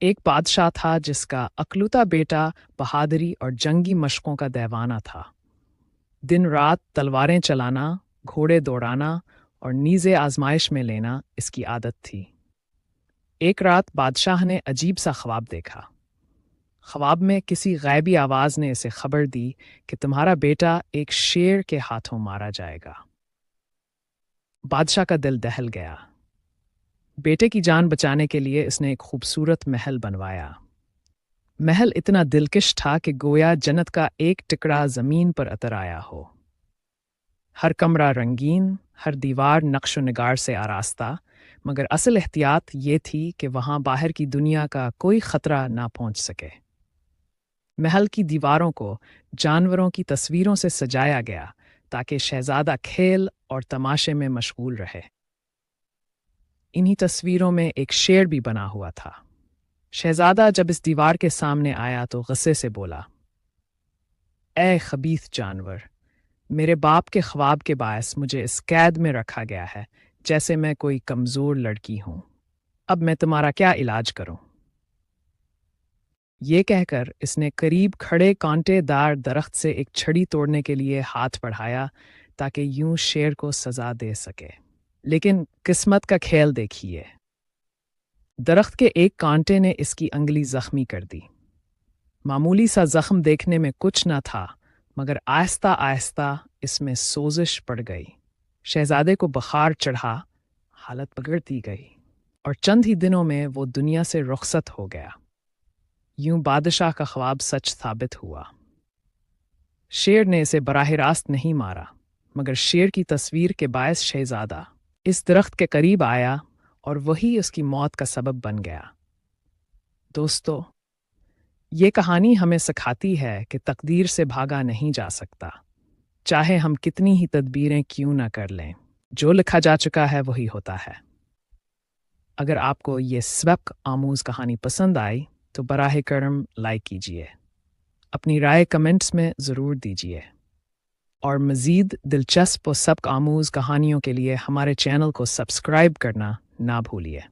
एक बादशाह था जिसका अकलूता बेटा बहादुरी और जंगी मशकों का दीवाना था। दिन रात तलवारें चलाना, घोड़े दौड़ाना और नीज़े आजमाइश में लेना इसकी आदत थी। एक रात बादशाह ने अजीब सा ख्वाब देखा। ख्वाब में किसी गैबी आवाज़ ने इसे खबर दी कि तुम्हारा बेटा एक शेर के हाथों मारा जाएगा। बादशाह का दिल दहल गया। बेटे की जान बचाने के लिए इसने एक खूबसूरत महल बनवाया। महल इतना दिलकश था कि गोया जन्नत का एक टुकड़ा जमीन पर उतर आया हो। हर कमरा रंगीन, हर दीवार नक्शो निगार से आरास्ता, मगर असल एहतियात ये थी कि वहां बाहर की दुनिया का कोई खतरा ना पहुंच सके। महल की दीवारों को जानवरों की तस्वीरों से सजाया गया ताकि शहजादा खेल और तमाशे में मशगूल रहे। इन्हीं तस्वीरों में एक शेर भी बना हुआ था। शहजादा जब इस दीवार के सामने आया तो गुस्से से बोला, ए खबीथ जानवर, मेरे बाप के ख्वाब के बायस मुझे इस कैद में रखा गया है जैसे मैं कोई कमज़ोर लड़की हूं। अब मैं तुम्हारा क्या इलाज करूं? ये कहकर इसने करीब खड़े कांटेदार दरख्त से एक छड़ी तोड़ने के लिए हाथ बढ़ाया ताकि यूं शेर को सजा दे सके। लेकिन किस्मत का खेल देखिए। दरख्त के एक कांटे ने इसकी अंगली जख्मी कर दी। मामूली सा जख्म देखने में कुछ न था, मगर आहिस्ता आहिस्ता इसमें सोजिश पड़ गई। शहजादे को बुखार चढ़ा, हालत बिगड़ती गई और चंद ही दिनों में वो दुनिया से रुखसत हो गया। यूं बादशाह का ख्वाब सच साबित हुआ। शेर ने इसे बराह रास्त नहीं मारा, मगर शेर की तस्वीर के बायस शहजादा इस दरख्त के करीब आया और वही उसकी मौत का सबब बन गया। दोस्तों, ये कहानी हमें सिखाती है कि तकदीर से भागा नहीं जा सकता, चाहे हम कितनी ही तदबीरें क्यों ना कर लें। जो लिखा जा चुका है वही होता है। अगर आपको ये सबक आमूज कहानी पसंद आई तो बराह करम लाइक कीजिए, अपनी राय कमेंट्स में ज़रूर दीजिए और मज़ीद दिलचस्प और सबक आमूज कहानियों के लिए हमारे चैनल को सब्सक्राइब करना ना भूलिए।